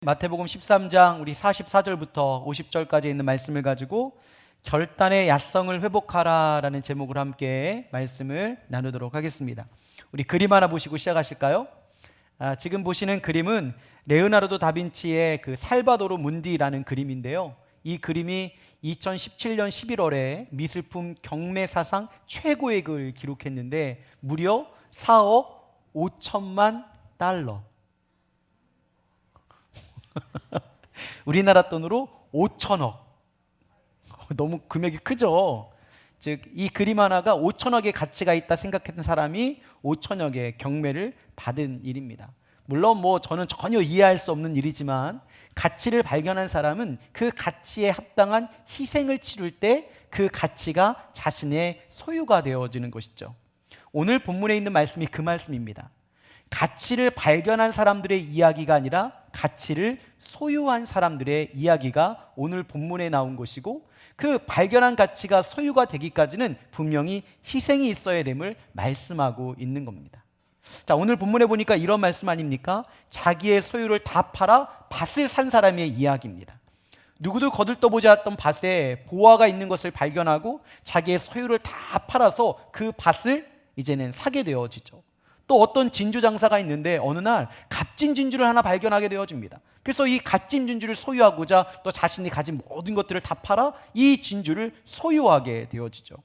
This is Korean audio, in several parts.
마태복음 13장 우리 44절부터 50절까지 있는 말씀을 가지고 결단의 야성을 회복하라라는 제목으로 함께 말씀을 나누도록 하겠습니다. 우리 그림 하나 보시고 시작하실까요? 지금 보시는 그림은 레오나르도 다빈치의 그 살바도르 문디라는 그림인데요. 이 그림이 2017년 11월에 미술품 경매사상 최고액을 기록했는데 무려 4억 5천만 달러. 우리나라 돈으로 5천억. 너무 금액이 크죠. 즉 이 그림 하나가 5천억의 가치가 있다 생각했던 사람이 5천억의 경매를 받은 일입니다. 물론 저는 전혀 이해할 수 없는 일이지만 가치를 발견한 사람은 그 가치에 합당한 희생을 치를 때 그 가치가 자신의 소유가 되어지는 것이죠. 오늘 본문에 있는 말씀이 그 말씀입니다. 가치를 발견한 사람들의 이야기가 아니라 가치를 소유한 사람들의 이야기가 오늘 본문에 나온 것이고, 그 발견한 가치가 소유가 되기까지는 분명히 희생이 있어야 됨을 말씀하고 있는 겁니다. 자, 오늘 본문에 보니까 이런 말씀 아닙니까? 자기의 소유를 다 팔아 밭을 산 사람의 이야기입니다. 누구도 거들떠보지 않았던 밭에 보화가 있는 것을 발견하고 자기의 소유를 다 팔아서 그 밭을 이제는 사게 되어지죠. 또 어떤 진주 장사가 있는데 어느 날 값진 진주를 하나 발견하게 되어집니다. 그래서 이 값진 진주를 소유하고자 또 자신이 가진 모든 것들을 다 팔아 이 진주를 소유하게 되어지죠.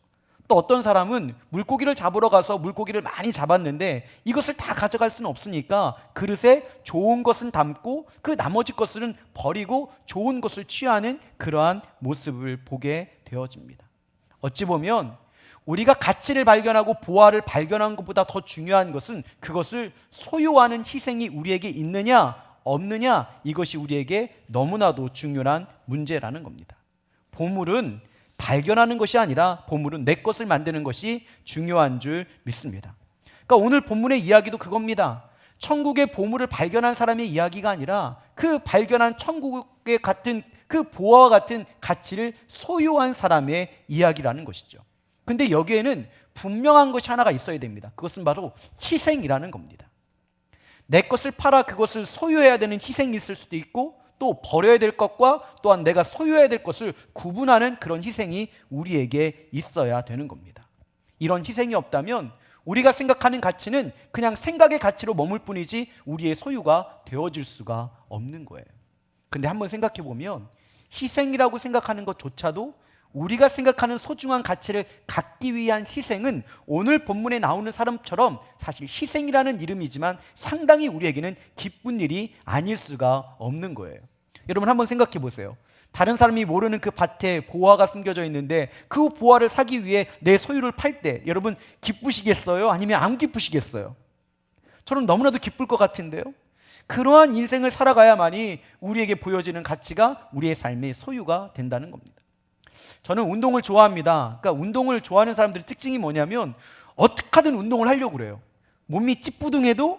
또 어떤 사람은 물고기를 잡으러 가서 물고기를 많이 잡았는데 이것을 다 가져갈 수는 없으니까 그릇에 좋은 것은 담고 그 나머지 것은 버리고 좋은 것을 취하는 그러한 모습을 보게 되어집니다. 어찌 보면 우리가 가치를 발견하고 보화를 발견한 것보다 더 중요한 것은 그것을 소유하는 희생이 우리에게 있느냐 없느냐, 이것이 우리에게 너무나도 중요한 문제라는 겁니다. 보물은 발견하는 것이 아니라 보물은 내 것을 만드는 것이 중요한 줄 믿습니다. 그러니까 오늘 본문의 이야기도 그겁니다. 천국의 보물을 발견한 사람의 이야기가 아니라 그 발견한 천국의 같은 그 보화와 같은 가치를 소유한 사람의 이야기라는 것이죠. 근데 여기에는 분명한 것이 하나가 있어야 됩니다. 그것은 바로 희생이라는 겁니다. 내 것을 팔아 그것을 소유해야 되는 희생이 있을 수도 있고, 또 버려야 될 것과 또한 내가 소유해야 될 것을 구분하는 그런 희생이 우리에게 있어야 되는 겁니다. 이런 희생이 없다면 우리가 생각하는 가치는 그냥 생각의 가치로 머물 뿐이지 우리의 소유가 되어질 수가 없는 거예요. 근데 한번 생각해 보면 희생이라고 생각하는 것조차도 우리가 생각하는 소중한 가치를 갖기 위한 희생은 오늘 본문에 나오는 사람처럼 사실 희생이라는 이름이지만 상당히 우리에게는 기쁜 일이 아닐 수가 없는 거예요. 여러분 한번 생각해 보세요. 다른 사람이 모르는 그 밭에 보화가 숨겨져 있는데 그 보화를 사기 위해 내 소유를 팔 때 여러분 기쁘시겠어요? 아니면 안 기쁘시겠어요? 저는 너무나도 기쁠 것 같은데요. 그러한 인생을 살아가야만이 우리에게 보여지는 가치가 우리의 삶의 소유가 된다는 겁니다. 저는 운동을 좋아합니다. 그러니까 운동을 좋아하는 사람들의 특징이 뭐냐면 어떻게 하든 운동을 하려고 그래요. 몸이 찌뿌둥해도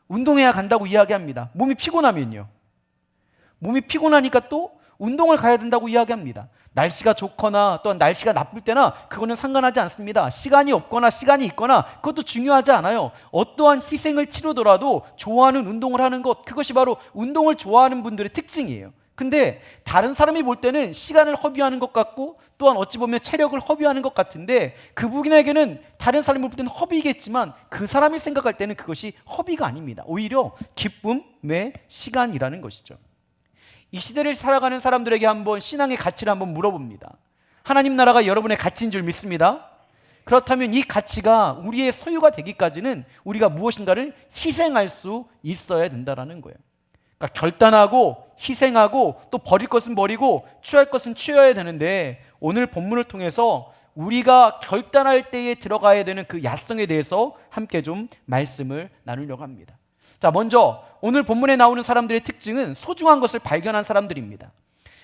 운동해야 간다고 이야기합니다. 몸이 피곤하면요. 몸이 피곤하니까 또 운동을 가야 된다고 이야기합니다. 날씨가 좋거나 또한 날씨가 나쁠 때나 그거는 상관하지 않습니다. 시간이 없거나 시간이 있거나 그것도 중요하지 않아요. 어떠한 희생을 치르더라도 좋아하는 운동을 하는 것, 그것이 바로 운동을 좋아하는 분들의 특징이에요. 근데 다른 사람이 볼 때는 시간을 허비하는 것 같고 또한 어찌 보면 체력을 허비하는 것 같은데 그분에게는 다른 사람이 볼 때는 허비겠지만 그 사람이 생각할 때는 그것이 허비가 아닙니다. 오히려 기쁨의 시간이라는 것이죠. 이 시대를 살아가는 사람들에게 한번 신앙의 가치를 한번 물어봅니다. 하나님 나라가 여러분의 가치인 줄 믿습니다. 그렇다면 이 가치가 우리의 소유가 되기까지는 우리가 무엇인가를 희생할 수 있어야 된다는 거예요. 그러니까 결단하고 희생하고 또 버릴 것은 버리고 취할 것은 취해야 되는데 오늘 본문을 통해서 우리가 결단할 때에 들어가야 되는 그 야성에 대해서 함께 좀 말씀을 나누려고 합니다. 자, 먼저 오늘 본문에 나오는 사람들의 특징은 소중한 것을 발견한 사람들입니다.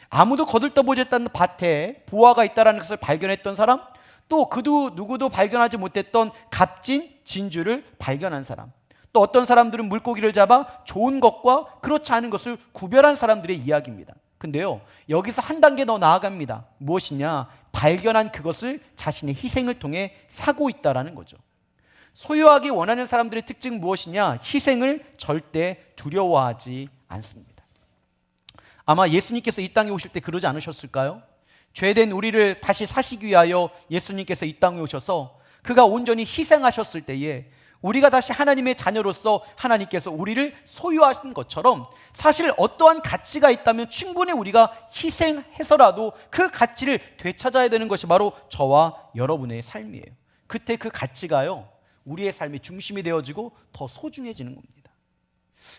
아무도 거들떠보지 않던 밭에 보화가 있다는 것을 발견했던 사람, 또 그도 누구도 발견하지 못했던 값진 진주를 발견한 사람, 또 어떤 사람들은 물고기를 잡아 좋은 것과 그렇지 않은 것을 구별한 사람들의 이야기입니다. 근데요, 여기서 한 단계 더 나아갑니다. 무엇이냐? 발견한 그것을 자신의 희생을 통해 사고 있다는 거죠. 소유하기 원하는 사람들의 특징은 무엇이냐? 희생을 절대 두려워하지 않습니다. 아마 예수님께서 이 땅에 오실 때 그러지 않으셨을까요? 죄된 우리를 다시 사시기 위하여 예수님께서 이 땅에 오셔서 그가 온전히 희생하셨을 때에 우리가 다시 하나님의 자녀로서 하나님께서 우리를 소유하신 것처럼 사실 어떠한 가치가 있다면 충분히 우리가 희생해서라도 그 가치를 되찾아야 되는 것이 바로 저와 여러분의 삶이에요. 그때 그 가치가요, 우리의 삶의 중심이 되어지고 더 소중해지는 겁니다.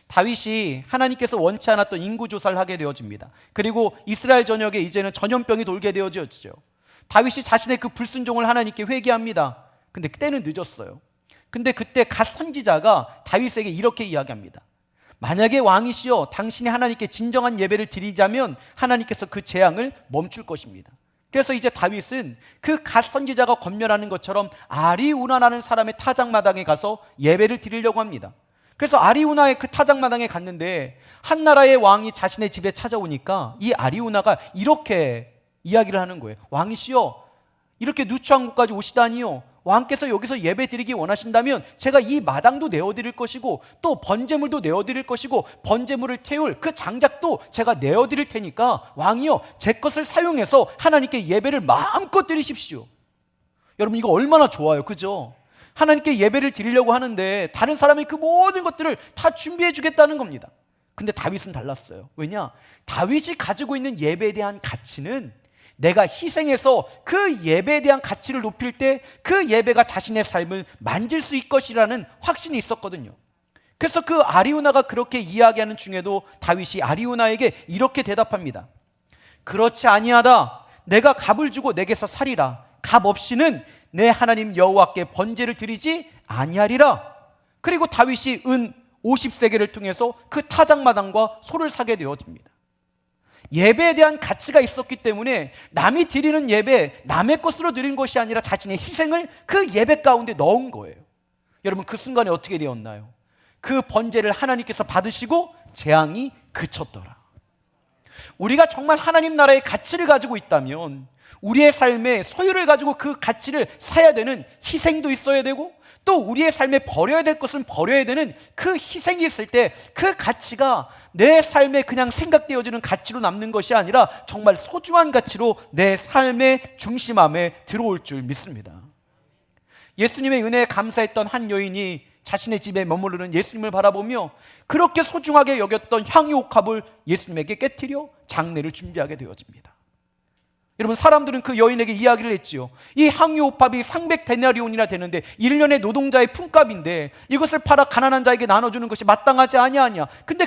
다윗이 하나님께서 원치 않았던 인구조사를 하게 되어집니다. 그리고 이스라엘 전역에 이제는 전염병이 돌게 되어지죠. 다윗이 자신의 그 불순종을 하나님께 회개합니다. 근데 그때는 늦었어요. 근데 그때 갓 선지자가 다윗에게 이렇게 이야기합니다. 만약에 왕이시여 당신이 하나님께 진정한 예배를 드리자면 하나님께서 그 재앙을 멈출 것입니다. 그래서 이제 다윗은 그 갓 선지자가 권면하는 것처럼 아리우나라는 사람의 타작마당에 가서 예배를 드리려고 합니다. 그래서 아리우나의 그 타작마당에 갔는데 한 나라의 왕이 자신의 집에 찾아오니까 이 아리우나가 이렇게 이야기를 하는 거예요. 왕이시여 이렇게 누추한 곳까지 오시다니요, 왕께서 여기서 예배 드리기 원하신다면 제가 이 마당도 내어드릴 것이고 또 번제물도 내어드릴 것이고 번제물을 태울 그 장작도 제가 내어드릴 테니까 왕이여 제 것을 사용해서 하나님께 예배를 마음껏 드리십시오. 여러분 이거 얼마나 좋아요, 그죠? 하나님께 예배를 드리려고 하는데 다른 사람이 그 모든 것들을 다 준비해 주겠다는 겁니다. 근데 다윗은 달랐어요. 왜냐? 다윗이 가지고 있는 예배에 대한 가치는 내가 희생해서 그 예배에 대한 가치를 높일 때 그 예배가 자신의 삶을 만질 수 있을 것이라는 확신이 있었거든요. 그래서 그 아리우나가 그렇게 이야기하는 중에도 다윗이 아리우나에게 이렇게 대답합니다. 그렇지 아니하다. 내가 값을 주고 내게서 살이라. 값 없이는 내 하나님 여호와께 번제를 드리지 아니하리라. 그리고 다윗이 은 50세겔을 통해서 그 타작마당과 소를 사게 되어집니다. 예배에 대한 가치가 있었기 때문에 남이 드리는 예배, 남의 것으로 드린 것이 아니라 자신의 희생을 그 예배 가운데 넣은 거예요. 여러분 그 순간에 어떻게 되었나요? 그 번제를 하나님께서 받으시고 재앙이 그쳤더라. 우리가 정말 하나님 나라의 가치를 가지고 있다면 우리의 삶에 소유를 가지고 그 가치를 사야 되는 희생도 있어야 되고 또 우리의 삶에 버려야 될 것은 버려야 되는 그 희생이 있을 때 그 가치가 내 삶에 그냥 생각되어지는 가치로 남는 것이 아니라 정말 소중한 가치로 내 삶의 중심함에 들어올 줄 믿습니다. 예수님의 은혜에 감사했던 한 여인이 자신의 집에 머무르는 예수님을 바라보며 그렇게 소중하게 여겼던 향유옥합을 예수님에게 깨뜨려 장례를 준비하게 되어집니다. 여러분 사람들은 그 여인에게 이야기를 했지요. 이 향유옥합이 300데나리온이나 되는데 1년의 노동자의 품값인데 이것을 팔아 가난한 자에게 나눠주는 것이 마땅하지 아니하냐. 근데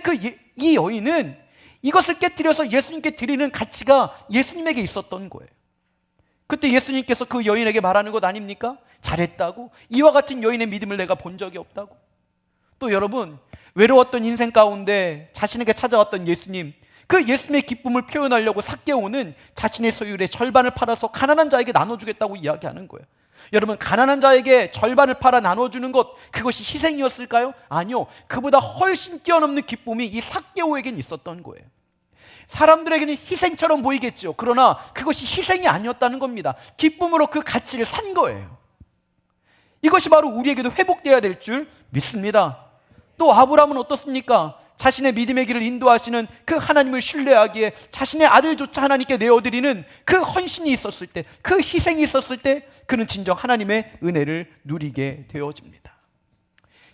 이 여인은 이것을 깨뜨려서 예수님께 드리는 가치가 예수님에게 있었던 거예요. 그때 예수님께서 그 여인에게 말하는 것 아닙니까? 잘했다고. 이와 같은 여인의 믿음을 내가 본 적이 없다고. 또 여러분 외로웠던 인생 가운데 자신에게 찾아왔던 예수님, 그 예수님의 기쁨을 표현하려고 삭개오는 자신의 소유의 절반을 팔아서 가난한 자에게 나눠주겠다고 이야기하는 거예요. 여러분 가난한 자에게 절반을 팔아 나눠주는 것, 그것이 희생이었을까요? 아니요. 그보다 훨씬 뛰어넘는 기쁨이 이 삭개오에겐 있었던 거예요. 사람들에게는 희생처럼 보이겠죠. 그러나 그것이 희생이 아니었다는 겁니다. 기쁨으로 그 가치를 산 거예요. 이것이 바로 우리에게도 회복되어야 될 줄 믿습니다. 또 아브라함은 어떻습니까? 자신의 믿음의 길을 인도하시는 그 하나님을 신뢰하기에 자신의 아들조차 하나님께 내어드리는 그 헌신이 있었을 때, 그 희생이 있었을 때 그는 진정 하나님의 은혜를 누리게 되어집니다.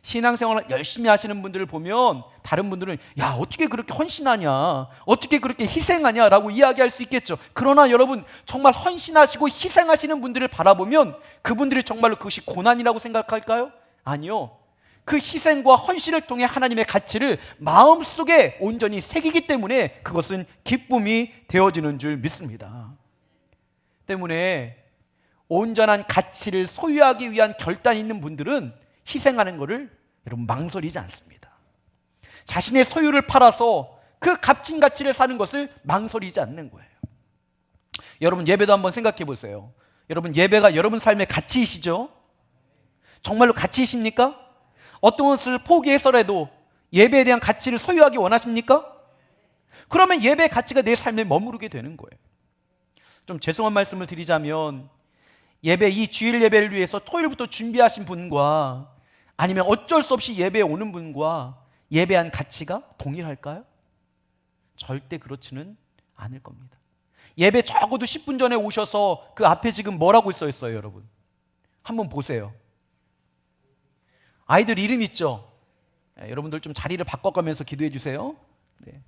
신앙생활을 열심히 하시는 분들을 보면 다른 분들은 야 어떻게 그렇게 헌신하냐, 어떻게 그렇게 희생하냐 라고 이야기할 수 있겠죠. 그러나 여러분 정말 헌신하시고 희생하시는 분들을 바라보면 그분들이 정말로 그것이 고난이라고 생각할까요? 아니요. 그 희생과 헌신을 통해 하나님의 가치를 마음속에 온전히 새기기 때문에 그것은 기쁨이 되어지는 줄 믿습니다. 때문에 온전한 가치를 소유하기 위한 결단이 있는 분들은 희생하는 것을 여러분 망설이지 않습니다. 자신의 소유를 팔아서 그 값진 가치를 사는 것을 망설이지 않는 거예요. 여러분 예배도 한번 생각해 보세요. 여러분 예배가 여러분 삶의 가치이시죠? 정말로 가치이십니까? 어떤 것을 포기해서라도 예배에 대한 가치를 소유하기 원하십니까? 그러면 예배의 가치가 내 삶에 머무르게 되는 거예요. 좀 죄송한 말씀을 드리자면 예배, 이 주일 예배를 위해서 토요일부터 준비하신 분과 아니면 어쩔 수 없이 예배에 오는 분과 예배한 가치가 동일할까요? 절대 그렇지는 않을 겁니다. 예배 적어도 10분 전에 오셔서 그 앞에 지금 뭐라고 써 있어요, 여러분? 한번 보세요. 아이들 이름 있죠? 여러분들 좀 자리를 바꿔가면서 기도해 주세요. 네.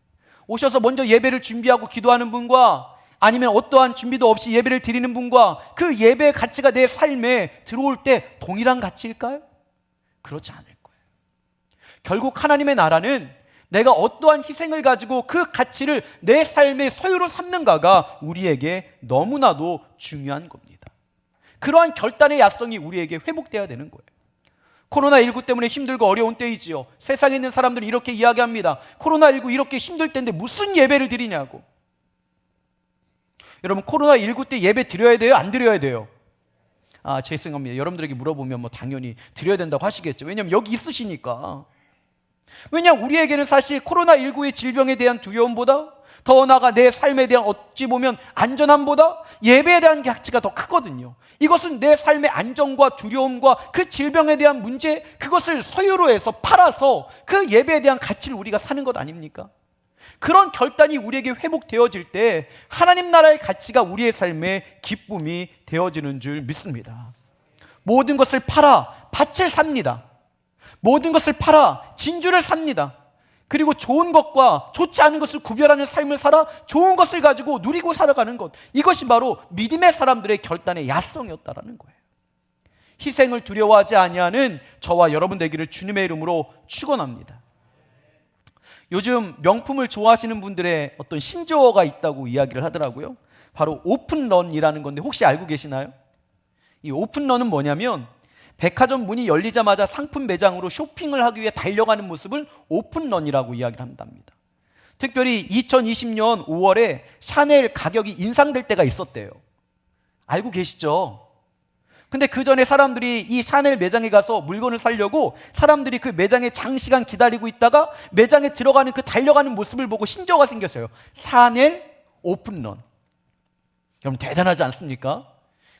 오셔서 먼저 예배를 준비하고 기도하는 분과 아니면 어떠한 준비도 없이 예배를 드리는 분과 그 예배의 가치가 내 삶에 들어올 때 동일한 가치일까요? 그렇지 않을 거예요. 결국 하나님의 나라는 내가 어떠한 희생을 가지고 그 가치를 내 삶의 소유로 삼는가가 우리에게 너무나도 중요한 겁니다. 그러한 결단의 야성이 우리에게 회복되어야 되는 거예요. 코로나19 때문에 힘들고 어려운 때이지요. 세상에 있는 사람들이 이렇게 이야기합니다. 코로나19 이렇게 힘들 때인데 무슨 예배를 드리냐고. 여러분, 코로나19 때 예배 드려야 돼요? 안 드려야 돼요? 제 생각입니다. 여러분들에게 물어보면 뭐 당연히 드려야 된다고 하시겠죠. 왜냐하면 여기 있으시니까. 왜냐하면 우리에게는 사실 코로나19의 질병에 대한 두려움보다 더 나아가 내 삶에 대한 어찌 보면 안전함보다 예배에 대한 가치가 더 크거든요. 이것은 내 삶의 안정과 두려움과 그 질병에 대한 문제, 그것을 소유로 해서 팔아서 그 예배에 대한 가치를 우리가 사는 것 아닙니까? 그런 결단이 우리에게 회복되어질 때 하나님 나라의 가치가 우리의 삶의 기쁨이 되어지는 줄 믿습니다. 모든 것을 팔아 밭을 삽니다. 모든 것을 팔아 진주를 삽니다. 그리고 좋은 것과 좋지 않은 것을 구별하는 삶을 살아 좋은 것을 가지고 누리고 살아가는 것, 이것이 바로 믿음의 사람들의 결단의 야성이었다라는 거예요. 희생을 두려워하지 아니하는 저와 여러분 되기를 주님의 이름으로 축원합니다. 요즘 명품을 좋아하시는 분들의 어떤 신조어가 있다고 이야기를 하더라고요. 바로 오픈런이라는 건데 혹시 알고 계시나요? 이 오픈런은 뭐냐면 백화점 문이 열리자마자 상품 매장으로 쇼핑을 하기 위해 달려가는 모습을 오픈런이라고 이야기를 한답니다. 특별히 2020년 5월에 샤넬 가격이 인상될 때가 있었대요. 알고 계시죠? 근데 그 전에 사람들이 이 샤넬 매장에 가서 물건을 사려고 사람들이 그 매장에 장시간 기다리고 있다가 매장에 들어가는 그 달려가는 모습을 보고 신조어가 생겼어요. 샤넬 오픈런. 여러분 대단하지 않습니까?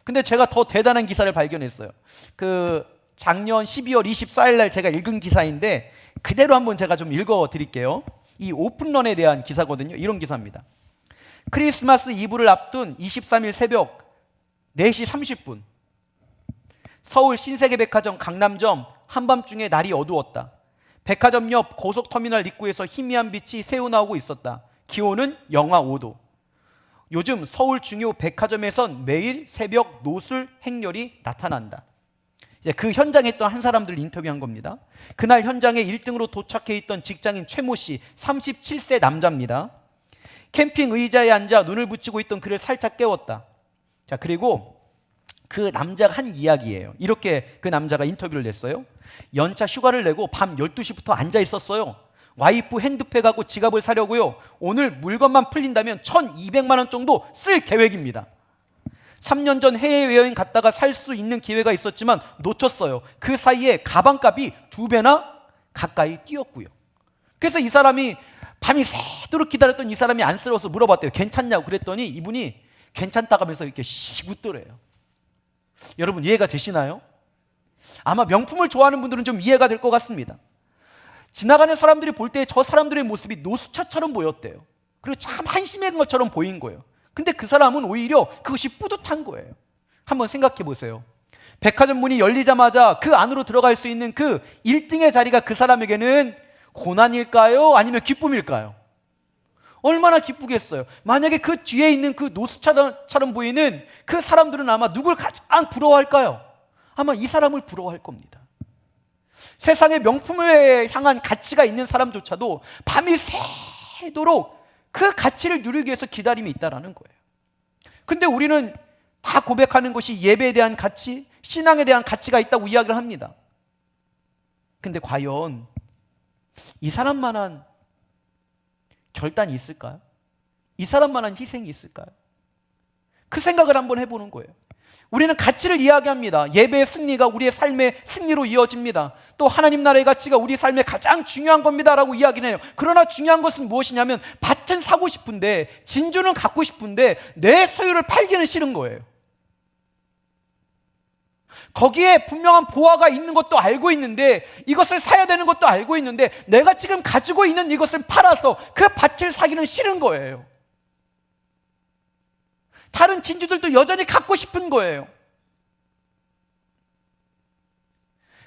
근데 제가 더 대단한 기사를 발견했어요. 그 작년 12월 24일 날 제가 읽은 기사인데 그대로 한번 제가 좀 읽어 드릴게요. 이 오픈런에 대한 기사거든요. 이런 기사입니다. 크리스마스 이브를 앞둔 23일 새벽 4시 30분 서울 신세계백화점 강남점 한밤중에 날이 어두웠다. 백화점 옆 고속터미널 입구에서 희미한 빛이 새어나오고 있었다. 기온은 영하 5도. 요즘 서울 중요 백화점에선 매일 새벽 노술 행렬이 나타난다. 이제 그 현장에 있던 한 사람들 인터뷰한 겁니다. 그날 현장에 1등으로 도착해 있던 직장인 최모 씨, 37세 남자입니다. 캠핑 의자에 앉아 눈을 붙이고 있던 그를 살짝 깨웠다. 자, 그리고 그 남자가 한 이야기예요. 이렇게 그 남자가 인터뷰를 냈어요. 연차 휴가를 내고 밤 12시부터 앉아 있었어요. 와이프 핸드백하고 지갑을 사려고요. 오늘 물건만 풀린다면 1,200만 원 정도 쓸 계획입니다. 3년 전 해외여행 갔다가 살 수 있는 기회가 있었지만 놓쳤어요. 그 사이에 가방값이 2배나 가까이 뛰었고요. 그래서 이 사람이 밤이 새도록 기다렸던 이 사람이 안쓰러워서 물어봤대요. 괜찮냐고 그랬더니 이분이 괜찮다고 하면서 이렇게 씩 웃더래요. 여러분 이해가 되시나요? 아마 명품을 좋아하는 분들은 좀 이해가 될 것 같습니다. 지나가는 사람들이 볼 때 저 사람들의 모습이 노숙자처럼 보였대요. 그리고 참 한심한 것처럼 보인 거예요. 근데 그 사람은 오히려 그것이 뿌듯한 거예요. 한번 생각해 보세요. 백화점 문이 열리자마자 그 안으로 들어갈 수 있는 그 1등의 자리가 그 사람에게는 고난일까요? 아니면 기쁨일까요? 얼마나 기쁘겠어요. 만약에 그 뒤에 있는 그 노숙자처럼 보이는 그 사람들은 아마 누굴 가장 부러워할까요? 아마 이 사람을 부러워할 겁니다. 세상에 명품을 향한 가치가 있는 사람조차도 밤이 새도록 그 가치를 누리기 위해서 기다림이 있다는 거예요. 근데 우리는 다 고백하는 것이 예배에 대한 가치, 신앙에 대한 가치가 있다고 이야기를 합니다. 근데 과연 이 사람만한 결단이 있을까요? 이 사람만한 희생이 있을까요? 그 생각을 한번 해보는 거예요. 우리는 가치를 이야기합니다. 예배의 승리가 우리의 삶의 승리로 이어집니다. 또 하나님 나라의 가치가 우리 삶의 가장 중요한 겁니다 라고 이야기를 해요. 그러나 중요한 것은 무엇이냐면 밭은 사고 싶은데 진주는 갖고 싶은데 내 소유를 팔기는 싫은 거예요. 거기에 분명한 보화가 있는 것도 알고 있는데, 이것을 사야 되는 것도 알고 있는데, 내가 지금 가지고 있는 이것을 팔아서 그 밭을 사기는 싫은 거예요. 다른 진주들도 여전히 갖고 싶은 거예요.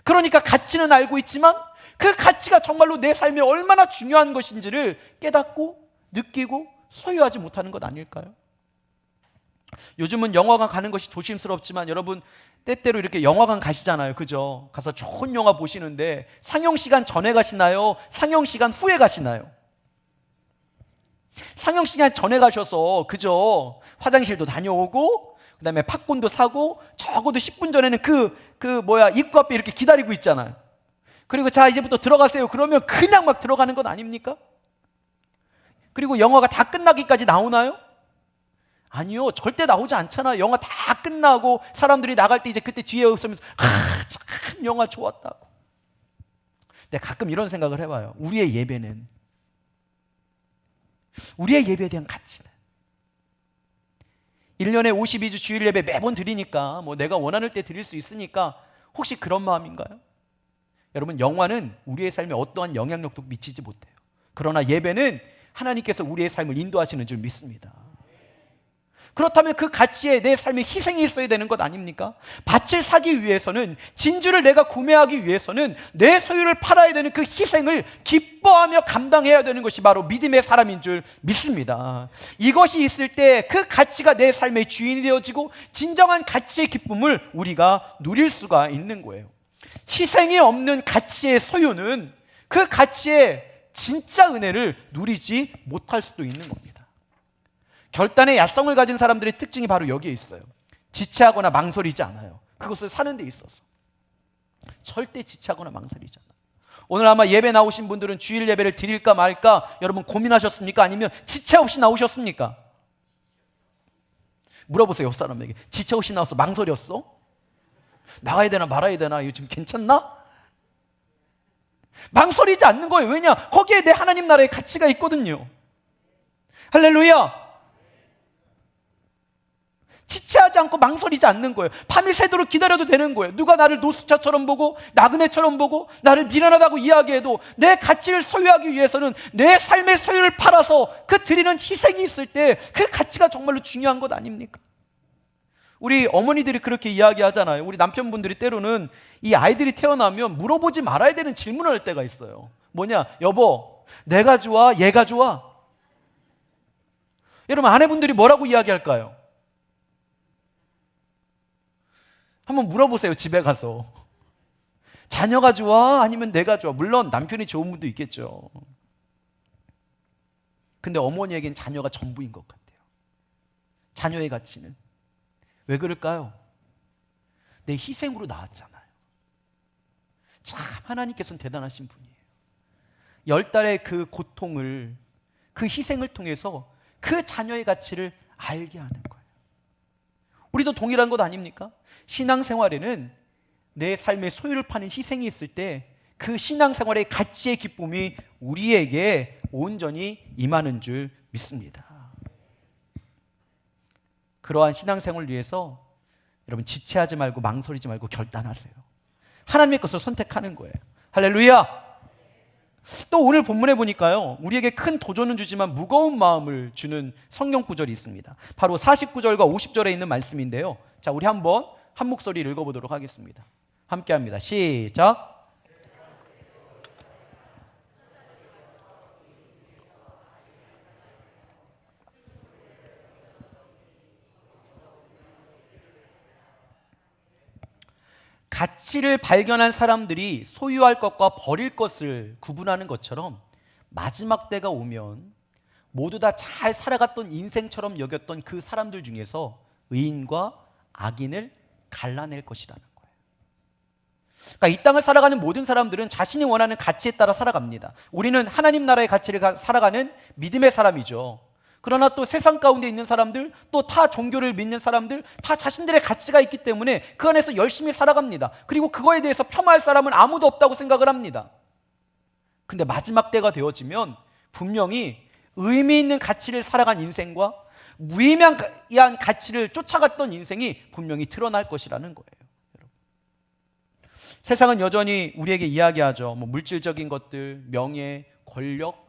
그러니까 가치는 알고 있지만 그 가치가 정말로 내 삶에 얼마나 중요한 것인지를 깨닫고 느끼고 소유하지 못하는 것 아닐까요? 요즘은 영화관 가는 것이 조심스럽지만 여러분, 때때로 이렇게 영화관 가시잖아요. 그죠? 가서 좋은 영화 보시는데 상영 시간 전에 가시나요? 상영 시간 후에 가시나요? 상영 시간 전에 가셔서, 그죠? 화장실도 다녀오고, 그 다음에 팝콘도 사고, 적어도 10분 전에는 입구 앞에 이렇게 기다리고 있잖아요. 그리고 자, 이제부터 들어가세요. 그러면 그냥 막 들어가는 것 아닙니까? 그리고 영화가 다 끝나기까지 나오나요? 아니요, 절대 나오지 않잖아요. 영화 다 끝나고 사람들이 나갈 때 이제 그때 뒤에 웃으면서 참 영화 좋았다고. 근데 가끔 이런 생각을 해봐요. 우리의 예배에 대한 가치는 1년에 52주 주일 예배 매번 드리니까 뭐 내가 원하는 때 드릴 수 있으니까 혹시 그런 마음인가요? 여러분, 영화는 우리의 삶에 어떠한 영향력도 미치지 못해요. 그러나 예배는 하나님께서 우리의 삶을 인도하시는 줄 믿습니다. 그렇다면 그 가치에 내 삶에 희생이 있어야 되는 것 아닙니까? 밭을 사기 위해서는, 진주를 내가 구매하기 위해서는 내 소유를 팔아야 되는 그 희생을 기뻐하며 감당해야 되는 것이 바로 믿음의 사람인 줄 믿습니다. 이것이 있을 때 그 가치가 내 삶의 주인이 되어지고 진정한 가치의 기쁨을 우리가 누릴 수가 있는 거예요. 희생이 없는 가치의 소유는 그 가치의 진짜 은혜를 누리지 못할 수도 있는 겁니다. 결단의 야성을 가진 사람들의 특징이 바로 여기에 있어요. 지체하거나 망설이지 않아요. 그것을 사는 데 있어서 절대 지체하거나 망설이지 않아요. 오늘 아마 예배 나오신 분들은 주일 예배를 드릴까 말까 여러분 고민하셨습니까? 아니면 지체 없이 나오셨습니까? 물어보세요. 옆 사람에게. 지체 없이 나와서 망설였어? 나가야 되나 말아야 되나? 이거 지금 괜찮나? 망설이지 않는 거예요. 왜냐? 거기에 내 하나님 나라의 가치가 있거든요. 할렐루야. 지체하지 않고 망설이지 않는 거예요. 밤이 새도록 기다려도 되는 거예요. 누가 나를 노숙자처럼 보고 나그네처럼 보고 나를 미련하다고 이야기해도 내 가치를 소유하기 위해서는 내 삶의 소유를 팔아서 그 드리는 희생이 있을 때 그 가치가 정말로 중요한 것 아닙니까? 우리 어머니들이 그렇게 이야기하잖아요. 우리 남편분들이 때로는 이 아이들이 태어나면 물어보지 말아야 되는 질문을 할 때가 있어요. 뭐냐? 여보, 내가 좋아? 얘가 좋아? 여러분, 아내분들이 뭐라고 이야기할까요? 한번 물어보세요. 집에 가서 자녀가 좋아? 아니면 내가 좋아? 물론 남편이 좋은 분도 있겠죠. 근데 어머니에겐 자녀가 전부인 것 같아요. 자녀의 가치는. 왜 그럴까요? 내 희생으로 낳았잖아요. 참 하나님께서는 대단하신 분이에요. 10달의 그 고통을, 그 희생을 통해서 그 자녀의 가치를 알게 하는 거예요. 우리도 동일한 것 아닙니까? 신앙생활에는 내 삶의 소유를 파는 희생이 있을 때 그 신앙생활의 가치의 기쁨이 우리에게 온전히 임하는 줄 믿습니다. 그러한 신앙생활을 위해서 여러분 지체하지 말고 망설이지 말고 결단하세요. 하나님의 것을 선택하는 거예요. 할렐루야. 또 오늘 본문에 보니까요, 우리에게 큰 도전은 주지만 무거운 마음을 주는 성경 구절이 있습니다. 바로 49절과 50절에 있는 말씀인데요. 자, 우리 한번 한 목소리 읽어보도록 하겠습니다. 함께 합니다. 시작. 가치를 발견한 사람들이 소유할 것과 버릴 것을 구분하는 것처럼 마지막 때가 오면 모두 다 잘 살아갔던 인생처럼 여겼던 그 사람들 중에서 의인과 악인을 갈라낼 것이라는 거예요. 그러니까 이 땅을 살아가는 모든 사람들은 자신이 원하는 가치에 따라 살아갑니다. 우리는 하나님 나라의 가치를 살아가는 믿음의 사람이죠. 그러나 또 세상 가운데 있는 사람들, 또 타 종교를 믿는 사람들, 다 자신들의 가치가 있기 때문에 그 안에서 열심히 살아갑니다. 그리고 그거에 대해서 폄하할 사람은 아무도 없다고 생각을 합니다. 근데 마지막 때가 되어지면 분명히 의미 있는 가치를 살아간 인생과 무의미한 가치를 쫓아갔던 인생이 분명히 드러날 것이라는 거예요. 세상은 여전히 우리에게 이야기하죠. 뭐 물질적인 것들, 명예, 권력,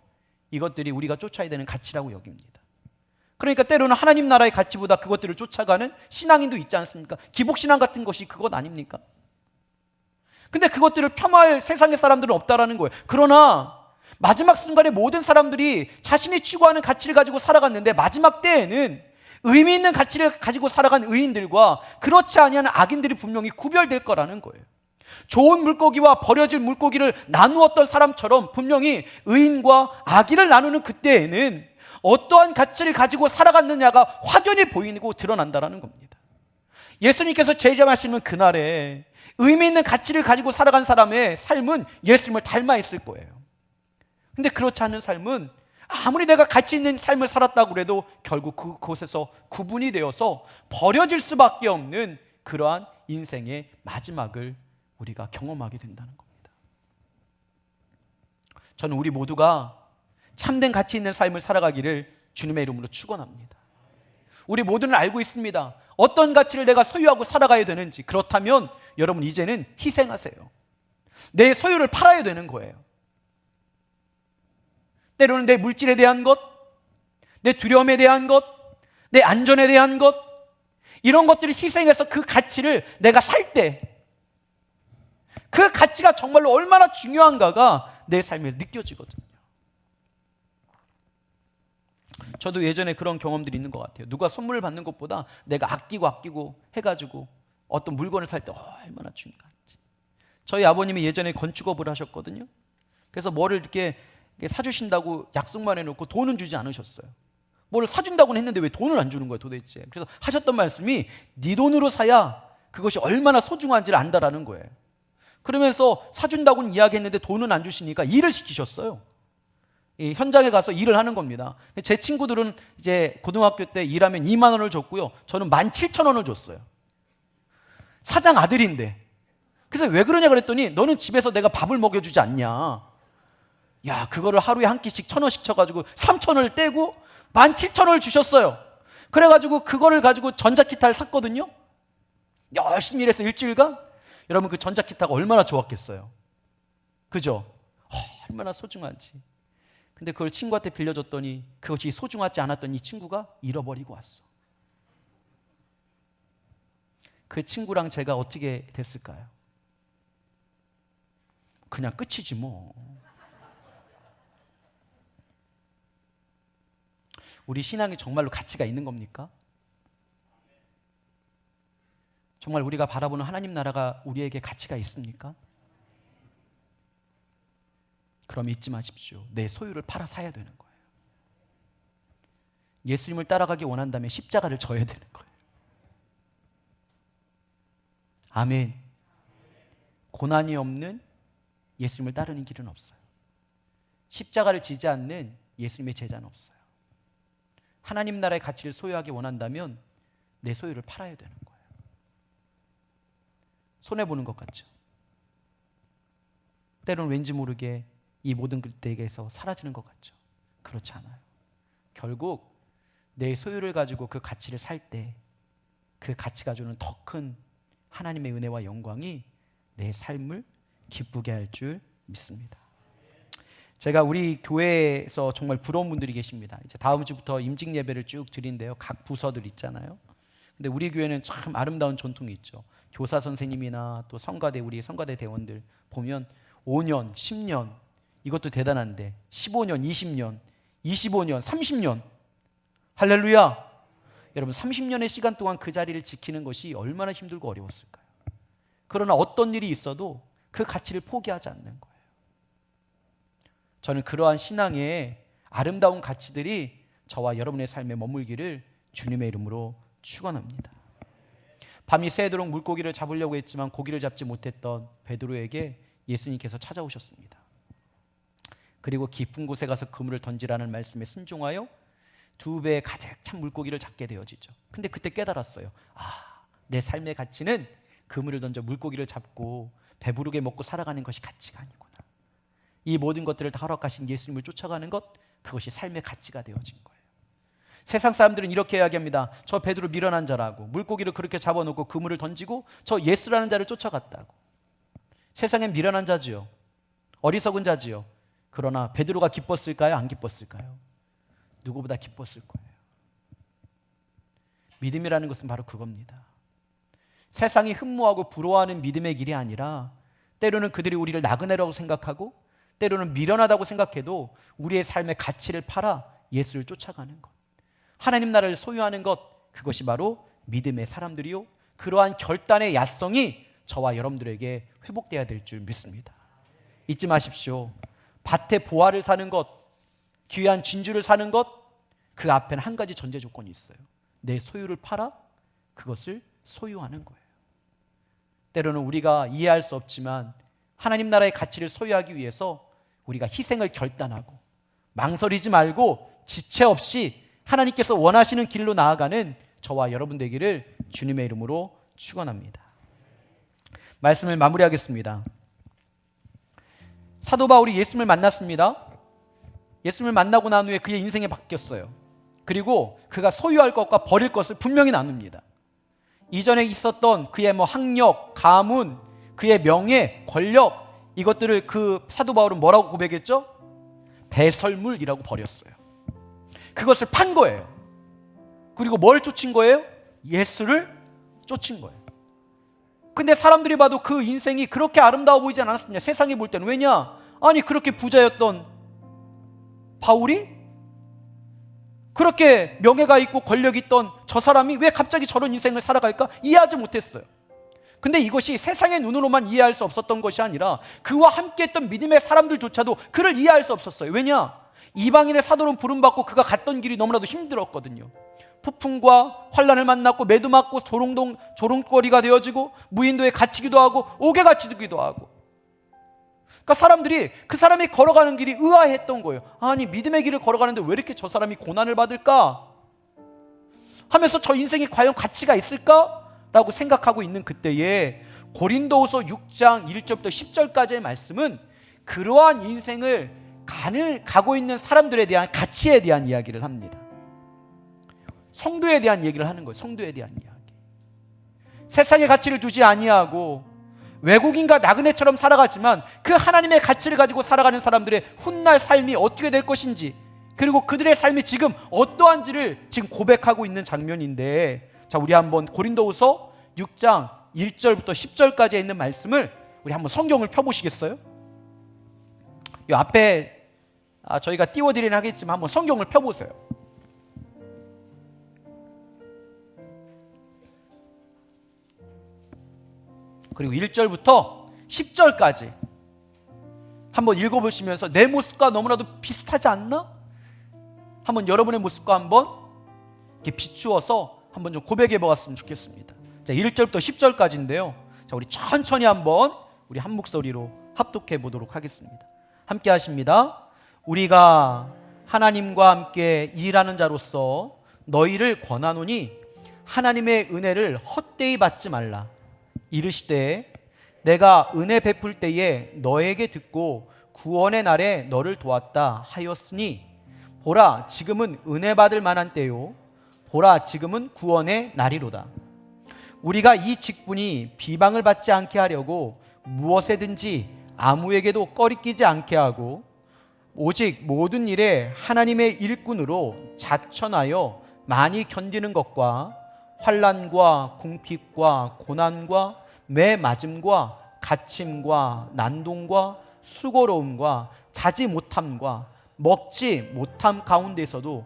이것들이 우리가 쫓아야 되는 가치라고 여깁니다. 그러니까 때로는 하나님 나라의 가치보다 그것들을 쫓아가는 신앙인도 있지 않습니까? 기복신앙 같은 것이 그것 아닙니까? 근데 그것들을 폄하할 세상의 사람들은 없다라는 거예요. 그러나 마지막 순간에 모든 사람들이 자신이 추구하는 가치를 가지고 살아갔는데 마지막 때에는 의미 있는 가치를 가지고 살아간 의인들과 그렇지 아니한 악인들이 분명히 구별될 거라는 거예요. 좋은 물고기와 버려질 물고기를 나누었던 사람처럼 분명히 의인과 악인을 나누는 그때에는 어떠한 가치를 가지고 살아갔느냐가 확연히 보이고 드러난다는 겁니다. 예수님께서 제자하시는 그날에 의미 있는 가치를 가지고 살아간 사람의 삶은 예수님을 닮아 있을 거예요. 근데 그렇지 않은 삶은 아무리 내가 가치 있는 삶을 살았다고 해도 결국 그곳에서 구분이 되어서 버려질 수밖에 없는 그러한 인생의 마지막을 우리가 경험하게 된다는 겁니다. 저는 우리 모두가 참된 가치 있는 삶을 살아가기를 주님의 이름으로 축원합니다. 우리 모두는 알고 있습니다. 어떤 가치를 내가 소유하고 살아가야 되는지. 그렇다면 여러분 이제는 희생하세요. 내 소유를 팔아야 되는 거예요. 때로는 내 물질에 대한 것, 내 두려움에 대한 것, 내 안전에 대한 것, 이런 것들을 희생해서 그 가치를 내가 살 때 그 가치가 정말로 얼마나 중요한가가 내 삶에 느껴지거든요. 저도 예전에 그런 경험들이 있는 것 같아요. 누가 선물을 받는 것보다 내가 아끼고 해가지고 어떤 물건을 살 때 얼마나 중요한지. 저희 아버님이 예전에 건축업을 하셨거든요. 그래서 뭐를 이렇게 사주신다고 약속만 해놓고 돈은 주지 않으셨어요. 뭘 사준다고는 했는데 왜 돈을 안 주는 거예요 도대체. 그래서 하셨던 말씀이 네 돈으로 사야 그것이 얼마나 소중한지를 안다라는 거예요. 그러면서 사준다고는 이야기했는데 돈은 안 주시니까 일을 시키셨어요. 이 현장에 가서 일을 하는 겁니다. 제 친구들은 이제 고등학교 때 일하면 2만 원을 줬고요. 저는 17,000원을 줬어요. 사장 아들인데. 그래서 왜 그러냐 그랬더니 너는 집에서 내가 밥을 먹여주지 않냐. 야, 그거를 하루에 한 끼씩 1,000원씩 쳐가지고 3,000원을 떼고 17,000원을 주셨어요. 그래가지고 그거를 가지고 전자기타를 샀거든요. 열심히 일해서 일주일간. 여러분 그 전자기타가 얼마나 좋았겠어요. 그죠? 얼마나 소중한지. 근데 그걸 친구한테 빌려줬더니 그것이 소중하지 않았던 이 친구가 잃어버리고 왔어. 그 친구랑 제가 어떻게 됐을까요? 그냥 끝이지 뭐. 우리 신앙이 정말로 가치가 있는 겁니까? 정말 우리가 바라보는 하나님 나라가 우리에게 가치가 있습니까? 그럼 잊지 마십시오. 내 소유를 팔아 사야 되는 거예요. 예수님을 따라가기 원한다면 십자가를 져야 되는 거예요. 아멘. 고난이 없는 예수님을 따르는 길은 없어요. 십자가를 지지 않는 예수님의 제자는 없어요. 하나님 나라의 가치를 소유하기 원한다면 내 소유를 팔아야 되는 거예요. 손해보는 것 같죠? 때로는 왠지 모르게 이 모든 것들에게서 사라지는 것 같죠? 그렇지 않아요. 결국 내 소유를 가지고 그 가치를 살 때 그 가치가 주는 더 큰 하나님의 은혜와 영광이 내 삶을 기쁘게 할 줄 믿습니다. 제가 우리 교회에서 정말 부러운 분들이 계십니다. 이제 다음 주부터 임직 예배를 쭉 드린대요. 각 부서들 있잖아요. 근데 우리 교회는 참 아름다운 전통이 있죠. 교사 선생님이나 또 성가대 우리 성가대 대원들 보면 5년, 10년 이것도 대단한데 15년, 20년, 25년, 30년 할렐루야. 여러분 30년의 시간 동안 그 자리를 지키는 것이 얼마나 힘들고 어려웠을까요? 그러나 어떤 일이 있어도 그 가치를 포기하지 않는 거예요. 저는 그러한 신앙의 아름다운 가치들이 저와 여러분의 삶에 머물기를 주님의 이름으로 축원합니다. 밤이 새도록 물고기를 잡으려고 했지만 고기를 잡지 못했던 베드로에게 예수님께서 찾아오셨습니다. 그리고 깊은 곳에 가서 그물을 던지라는 말씀에 순종하여 2배 가득 찬 물고기를 잡게 되어지죠. 근데 그때 깨달았어요. 내 삶의 가치는 그물을 던져 물고기를 잡고 배부르게 먹고 살아가는 것이 가치가 아니구나. 이 모든 것들을 다 허락하신 예수님을 쫓아가는 것, 그것이 삶의 가치가 되어진 거예요. 세상 사람들은 이렇게 이야기합니다. 저 베드로 미련한 자라고 물고기를 그렇게 잡아놓고 그물을 던지고 저 예수라는 자를 쫓아갔다고. 세상엔 미련한 자지요, 어리석은 자지요. 그러나 베드로가 기뻤을까요? 안 기뻤을까요? 누구보다 기뻤을 거예요. 믿음이라는 것은 바로 그겁니다. 세상이 흠모하고 부러워하는 믿음의 길이 아니라, 때로는 그들이 우리를 나그네라고 생각하고 때로는 미련하다고 생각해도 우리의 삶의 가치를 팔아 예수를 쫓아가는 것, 하나님 나라를 소유하는 것, 그것이 바로 믿음의 사람들이요, 그러한 결단의 야성이 저와 여러분들에게 회복돼야 될 줄 믿습니다. 잊지 마십시오. 밭에 보화를 사는 것, 귀한 진주를 사는 것, 그 앞에는 한 가지 전제 조건이 있어요. 내 소유를 팔아 그것을 소유하는 거예요. 때로는 우리가 이해할 수 없지만 하나님 나라의 가치를 소유하기 위해서 우리가 희생을 결단하고 망설이지 말고 지체 없이 하나님께서 원하시는 길로 나아가는 저와 여러분 되기를 주님의 이름으로 축원합니다. 말씀을 마무리하겠습니다. 사도 바울이 예수님을 만났습니다. 예수님을 만나고 난 후에 그의 인생이 바뀌었어요. 그리고 그가 소유할 것과 버릴 것을 분명히 나눕니다. 이전에 있었던 그의 학력, 가문, 그의 명예, 권력, 이것들을 그 사도 바울은 뭐라고 고백했죠? 배설물이라고 버렸어요. 그것을 판 거예요. 그리고 뭘 쫓은 거예요? 예수를 쫓은 거예요. 근데 사람들이 봐도 그 인생이 그렇게 아름다워 보이지 않았습니다. 세상이 볼 때는. 왜냐? 아니 그렇게 부자였던 바울이, 그렇게 명예가 있고 권력이 있던 저 사람이 왜 갑자기 저런 인생을 살아갈까? 이해하지 못했어요. 근데 이것이 세상의 눈으로만 이해할 수 없었던 것이 아니라 그와 함께했던 믿음의 사람들조차도 그를 이해할 수 없었어요. 왜냐? 이방인의 사도로 부름받고 그가 갔던 길이 너무나도 힘들었거든요. 폭풍과 환난을 만났고 매도 맞고 조롱거리가 되어지고 무인도에 갇히기도 하고 옥에 갇히기도 하고, 그러니까 사람들이 그 사람이 걸어가는 길이 의아했던 거예요. 아니 믿음의 길을 걸어가는데 왜 이렇게 저 사람이 고난을 받을까 하면서 저 인생이 과연 가치가 있을까? 라고 생각하고 있는 그때에 고린도후서 6장 1절부터 10절까지의 말씀은 그러한 인생을 가고 있는 사람들에 대한 가치에 대한 이야기를 합니다. 성도에 대한 얘기를 하는 거예요. 성도에 대한 이야기. 세상의 가치를 두지 아니하고 외국인과 나그네처럼 살아가지만 그 하나님의 가치를 가지고 살아가는 사람들의 훗날 삶이 어떻게 될 것인지, 그리고 그들의 삶이 지금 어떠한지를 지금 고백하고 있는 장면인데, 자, 우리 한번 고린도후서 6장 1절부터 10절까지 있는 말씀을 우리 한번 성경을 펴보시겠어요? 이 앞에 저희가 띄워드리긴 하겠지만 한번 성경을 펴보세요. 그리고 1절부터 10절까지 한번 읽어보시면서 내 모습과 너무나도 비슷하지 않나? 한번 여러분의 모습과 한번 이렇게 비추어서 한번 좀 고백해 보았으면 좋겠습니다. 자, 1절부터 10절까지인데요. 자, 우리 천천히 한번 우리 한 목소리로 합독해 보도록 하겠습니다. 함께 하십니다. 우리가 하나님과 함께 일하는 자로서 너희를 권하노니 하나님의 은혜를 헛되이 받지 말라. 이르시되 내가 은혜 베풀 때에 너에게 듣고 구원의 날에 너를 도왔다 하였으니 보라 지금은 은혜 받을 만한 때요 보라 지금은 구원의 날이로다. 우리가 이 직분이 비방을 받지 않게 하려고 무엇에든지 아무에게도 꺼리끼지 않게 하고 오직 모든 일에 하나님의 일꾼으로 자천하여 많이 견디는 것과 환난과 궁핍과 고난과 매 맞음과 갇힘과 난동과 수고로움과 자지 못함과 먹지 못함 가운데서도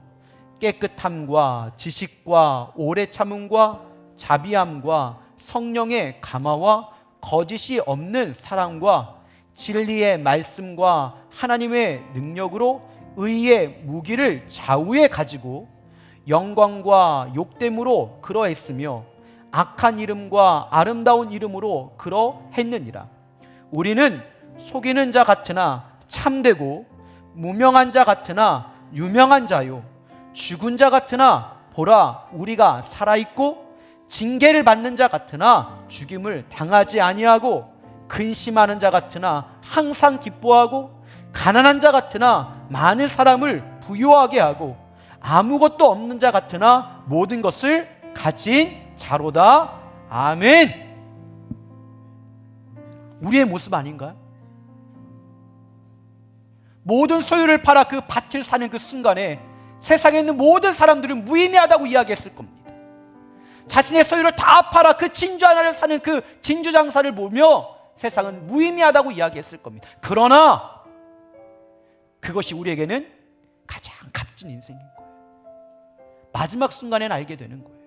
깨끗함과 지식과 오래 참음과 자비함과 성령의 감화와 거짓이 없는 사랑과 진리의 말씀과 하나님의 능력으로 의의 무기를 좌우에 가지고 영광과 욕됨으로 그러했으며 악한 이름과 아름다운 이름으로 그러했느니라. 우리는 속이는 자 같으나 참되고 무명한 자 같으나 유명한 자요 죽은 자 같으나 보라 우리가 살아있고 징계를 받는 자 같으나 죽임을 당하지 아니하고 근심하는 자 같으나 항상 기뻐하고 가난한 자 같으나 많은 사람을 부유하게 하고 아무것도 없는 자 같으나 모든 것을 가진 자로다. 아멘. 우리의 모습 아닌가요? 모든 소유를 팔아 그 밭을 사는 그 순간에 세상에 있는 모든 사람들은 무의미하다고 이야기했을 겁니다. 자신의 소유를 다 팔아 그 진주 하나를 사는 그 진주 장사를 보며 세상은 무의미하다고 이야기했을 겁니다. 그러나 그것이 우리에게는 가장 값진 인생인 거예요. 마지막 순간에는 알게 되는 거예요.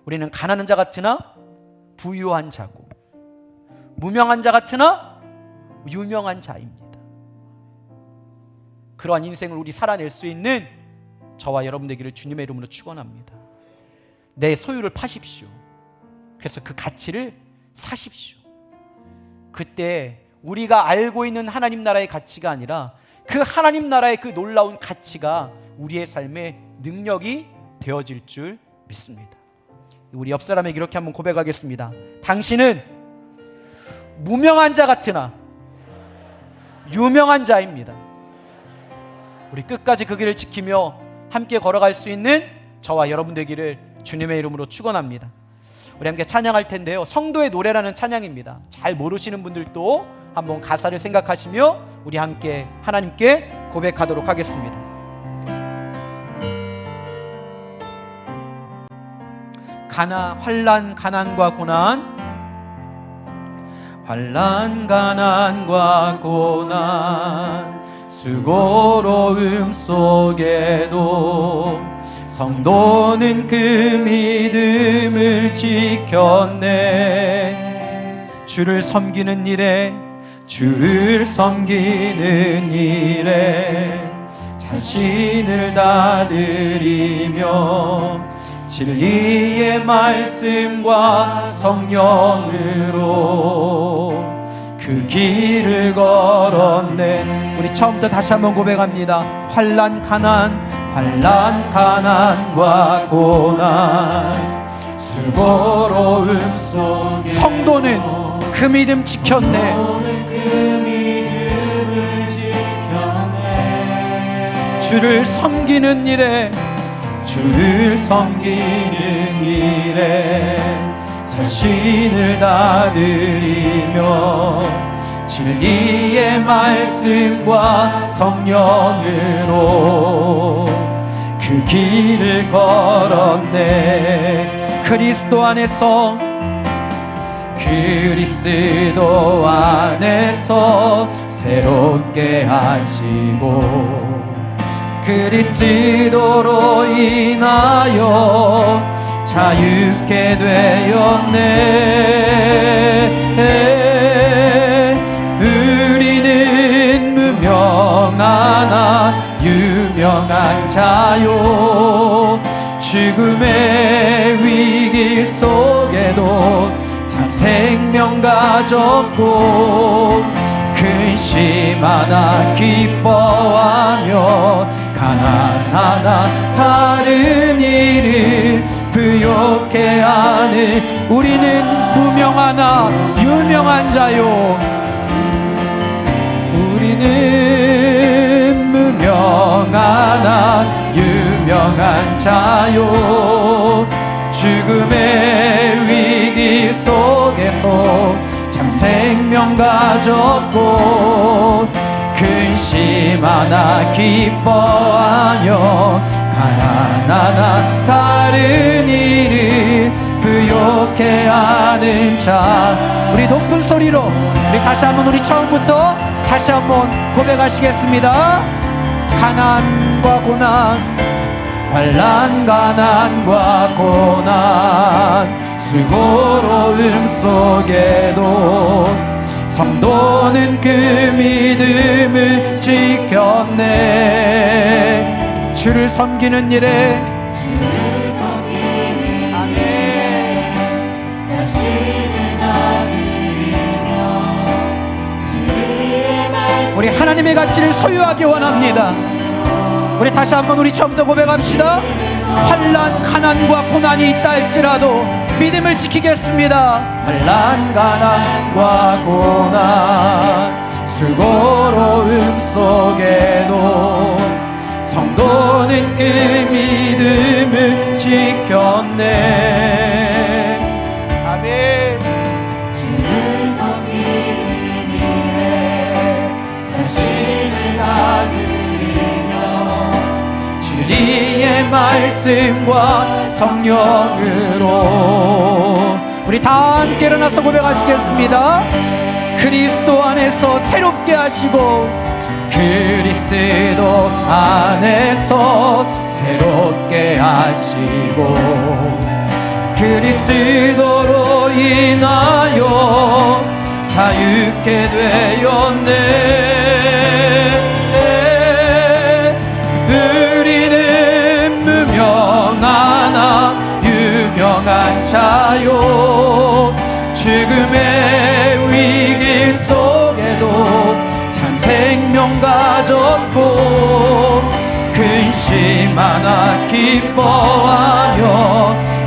우리는 가난한 자 같으나 부유한 자고, 무명한 자 같으나 유명한 자입니다. 그러한 인생을 우리 살아낼 수 있는 저와 여러분 되기를 주님의 이름으로 축원합니다. 내 소유를 파십시오. 그래서 그 가치를 사십시오. 그때 우리가 알고 있는 하나님 나라의 가치가 아니라 그 하나님 나라의 그 놀라운 가치가 우리의 삶의 능력이 되어질 줄 믿습니다. 우리 옆 사람에게 이렇게 한번 고백하겠습니다. 당신은 무명한 자 같으나 유명한 자입니다. 우리 끝까지 그 길을 지키며 함께 걸어갈 수 있는 저와 여러분 되기를 주님의 이름으로 축원합니다. 우리 함께 찬양할 텐데요, 성도의 노래라는 찬양입니다. 잘 모르시는 분들도 한번 가사를 생각하시며 우리 함께 하나님께 고백하도록 하겠습니다. 환난, 가난과 고난, 환난, 가난과 고난, 수고로움 속에도 성도는 그 믿음을 지켰네. 주를 섬기는 일에 자신을 다 드리며 진리의 말씀과 성령으로 그 길을 걸었네. 우리 처음부터 다시 한번 고백합니다. 환난, 가난과 고난, 수고로움 속에 성도는 그 믿음 지켰네. 주를 섬기는 일에 자신을 다 드리며 진리의 말씀과 성령으로 그 길을 걸었네. 그리스도 안에서 새롭게 하시고 그리스도로 인하여 자유케 되었네. 우리는 무명하나 유명한 자요. 죽음의 위기 속에도 참 생명 가졌고 근심 하나 기뻐하며 가난하나 다른 일을 부욕해 하는 우리는 무명하나 유명한 자요. 우리는 무명하나 유명한 자요. 죽음의 위기 속에서 참 생명 가졌고 근심 하나 기뻐하며 가난하나 다른 일을 부욕해 하는 자. 우리 높은 소리로 우리 다시 한번 우리 처음부터 다시 한번 고백하시겠습니다. 가난과 고난, 환난, 가난과 고난, 수고로움 속에도 성도는 그 믿음을 지켰네. 주를 섬기는 일에 자신을 다 드리며 우리 하나님의 가치를 소유하기 원합니다. 우리 다시 한번 우리 처음부터 고백합시다. 환난, 가난과 고난이 있다 할지라도 믿음을 지키겠습니다. 환난, 가난과 고난, 수고로움 속에도 성도는 그 믿음을 지켰네. 아멘. 진리의 말씀과 성령으로 우리 다 함께 일어나서 고백하시겠습니다. 그리스도 안에서 새롭게 하시고 그리스도 안에서 새롭게 하시고 그리스도로 인하여 자유케 되었네. 우리는 무명하나 유명한 자요 죽음의 위기 속에도 참 생명 가졌고 근심 하나 기뻐하며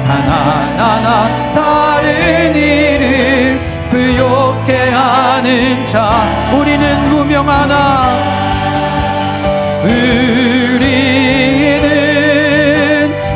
하나하나 다른 일을 부욕해 하는 자 우리는 무명하나 우리는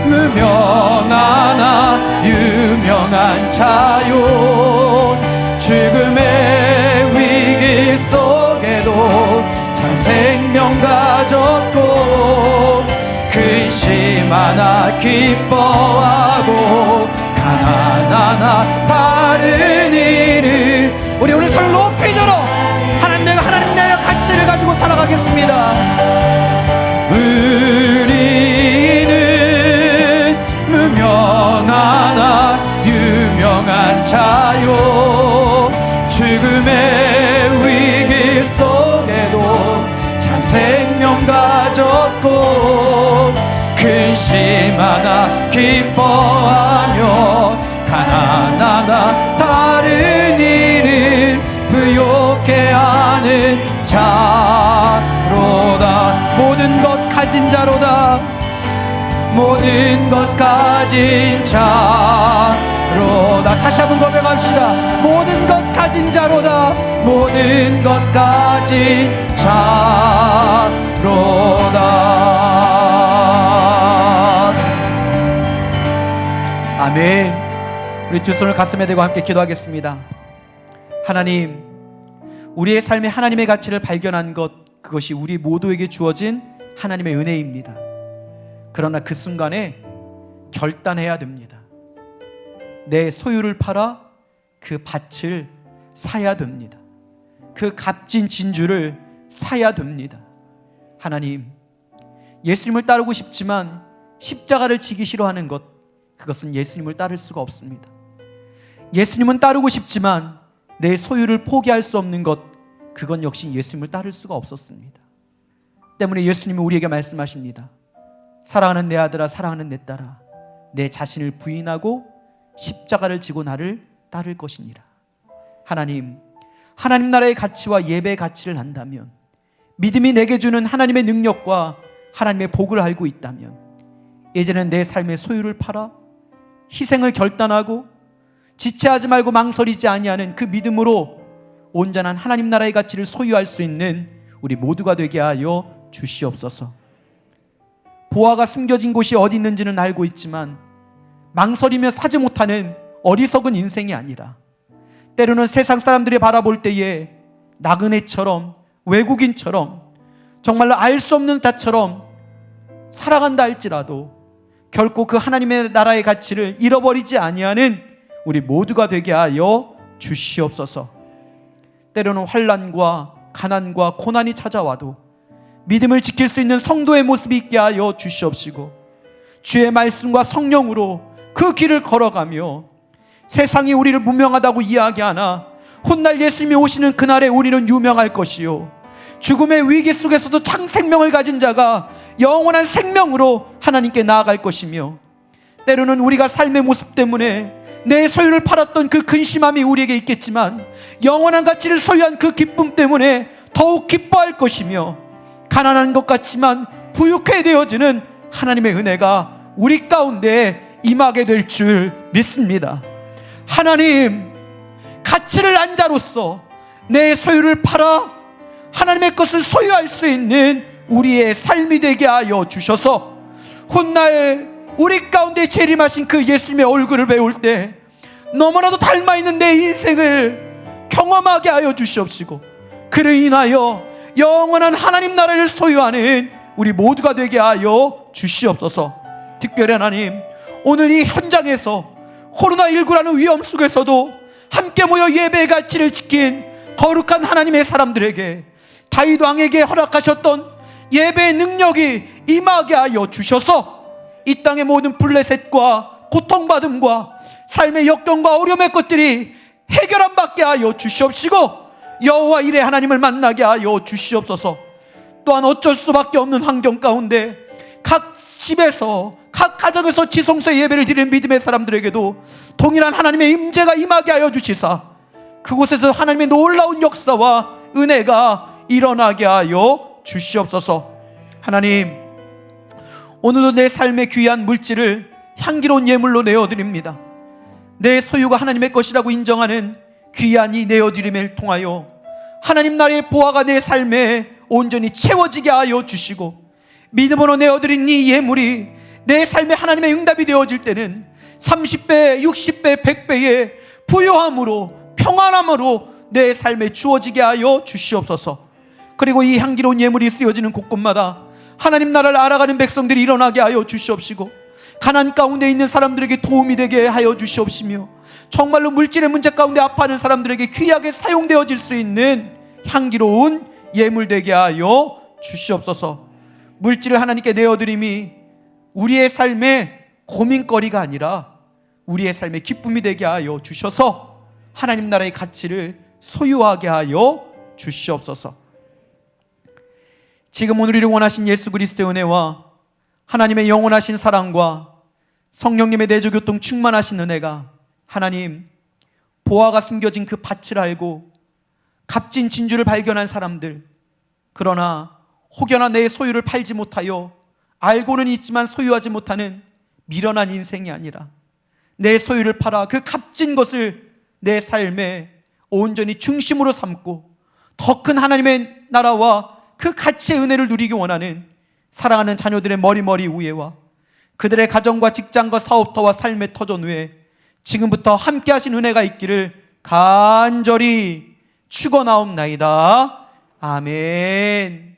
무명하나 유명한 자요 죽음의 위기 속에도 참 생명 가졌고 근심 하나 기뻐하고 가난하나 다른 일을 우리 오늘 손을 높이 들어 하나님 내가 하나님 나라의 가치를 가지고 살아가겠습니다. 우리는 무명하나 유명한 자요 죽음의 위기 속에도 참 생명 가졌고 근심 하나 기뻐하며 가난하나 다른 일을 부욕해 하는 자로다. 모든 것 가진 자로다. 모든 것 가진 자로다. 다시 한번 고백합시다. 모든 것 가진 자로다. 모든 것 가진 자로다. 아멘. 우리 두 손을 가슴에 대고 함께 기도하겠습니다. 하나님, 우리의 삶에 하나님의 가치를 발견한 것, 그것이 우리 모두에게 주어진 하나님의 은혜입니다. 그러나 그 순간에 결단해야 됩니다. 내 소유를 팔아 그 밭을 사야 됩니다. 그 값진 진주를 사야 됩니다. 하나님, 예수님을 따르고 싶지만 십자가를 지기 싫어하는 것, 그것은 예수님을 따를 수가 없습니다. 예수님은 따르고 싶지만 내 소유를 포기할 수 없는 것, 그건 역시 예수님을 따를 수가 없었습니다. 때문에 예수님은 우리에게 말씀하십니다. 사랑하는 내 아들아, 사랑하는 내 딸아, 내 자신을 부인하고 십자가를 지고 나를 따를 것이니라. 하나님, 하나님 나라의 가치와 예배의 가치를 안다면, 믿음이 내게 주는 하나님의 능력과 하나님의 복을 알고 있다면, 이제는 내 삶의 소유를 팔아 희생을 결단하고 지체하지 말고 망설이지 아니하는 그 믿음으로 온전한 하나님 나라의 가치를 소유할 수 있는 우리 모두가 되게 하여 주시옵소서. 보화가 숨겨진 곳이 어디 있는지는 알고 있지만 망설이며 사지 못하는 어리석은 인생이 아니라, 때로는 세상 사람들이 바라볼 때에 나그네처럼, 외국인처럼, 정말로 알 수 없는 자처럼 살아간다 할지라도 결코 그 하나님의 나라의 가치를 잃어버리지 아니하는 우리 모두가 되게 하여 주시옵소서. 때로는 환난과 가난과 고난이 찾아와도 믿음을 지킬 수 있는 성도의 모습이 있게 하여 주시옵시고, 주의 말씀과 성령으로 그 길을 걸어가며 세상이 우리를 무명하다고 이야기하나 훗날 예수님이 오시는 그날에 우리는 유명할 것이요, 죽음의 위기 속에서도 참 생명을 가진 자가 영원한 생명으로 하나님께 나아갈 것이며, 때로는 우리가 삶의 모습 때문에 내 소유를 팔았던 그 근심함이 우리에게 있겠지만 영원한 가치를 소유한 그 기쁨 때문에 더욱 기뻐할 것이며, 가난한 것 같지만 부유케 되어지는 하나님의 은혜가 우리 가운데 임하게 될 줄 믿습니다. 하나님, 가치를 안 자로서 내 소유를 팔아 하나님의 것을 소유할 수 있는 우리의 삶이 되게 하여 주셔서 훗날 우리 가운데 재림하신 그 예수님의 얼굴을 배울 때 너무나도 닮아있는 내 인생을 경험하게 하여 주시옵시고, 그로 인하여 영원한 하나님 나라를 소유하는 우리 모두가 되게 하여 주시옵소서. 특별히 하나님, 오늘 이 현장에서 코로나19라는 위험 속에서도 함께 모여 예배의 가치를 지킨 거룩한 하나님의 사람들에게, 다윗 왕에게 허락하셨던 예배의 능력이 임하게 하여 주셔서 이 땅의 모든 블레셋과 고통받음과 삶의 역경과 어려움의 것들이 해결함 받게 하여 주시옵시고, 여호와 일의 하나님을 만나게 하여 주시옵소서. 또한 어쩔 수밖에 없는 환경 가운데 각 집에서, 각 가정에서 지성소의 예배를 드리는 믿음의 사람들에게도 동일한 하나님의 임재가 임하게 하여 주시사 그곳에서 하나님의 놀라운 역사와 은혜가 일어나게 하여 주시옵소서. 하나님, 오늘도 내 삶의 귀한 물질을 향기로운 예물로 내어드립니다. 내 소유가 하나님의 것이라고 인정하는 귀한 이 내어드림을 통하여 하나님 나라의 보화가 내 삶에 온전히 채워지게 하여 주시고, 믿음으로 내어드린 이 예물이 내 삶에 하나님의 응답이 되어질 때는 30배, 60배, 100배의 부요함으로, 평안함으로 내 삶에 주어지게 하여 주시옵소서. 그리고 이 향기로운 예물이 쓰여지는 곳곳마다 하나님 나라를 알아가는 백성들이 일어나게 하여 주시옵시고, 가난 가운데 있는 사람들에게 도움이 되게 하여 주시옵시며, 정말로 물질의 문제 가운데 아파하는 사람들에게 귀하게 사용되어질 수 있는 향기로운 예물 되게 하여 주시옵소서. 물질을 하나님께 내어드림이 우리의 삶의 고민거리가 아니라 우리의 삶의 기쁨이 되게 하여 주셔서 하나님 나라의 가치를 소유하게 하여 주시옵소서. 지금 오늘 우리를 원하신 예수 그리스도의 은혜와 하나님의 영원하신 사랑과 성령님의 내조교통 충만하신 은혜가, 하나님, 보화가 숨겨진 그 밭을 알고 값진 진주를 발견한 사람들, 그러나 혹여나 내 소유를 팔지 못하여 알고는 있지만 소유하지 못하는 미련한 인생이 아니라 내 소유를 팔아 그 값진 것을 내 삶에 온전히 중심으로 삼고 더 큰 하나님의 나라와 그 가치의 은혜를 누리기 원하는 사랑하는 자녀들의 머리머리 위에와 그들의 가정과 직장과 사업터와 삶의 터전 위에 지금부터 함께 하신 은혜가 있기를 간절히 축원하옵나이다. 아멘.